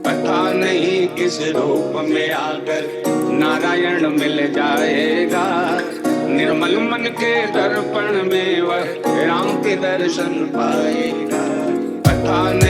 पता नहीं किस रूप में आकर नारायण मिल जाएगा। निर्मल मन के दर्पण में वह राम के दर्शन पाएगा। पता नहीं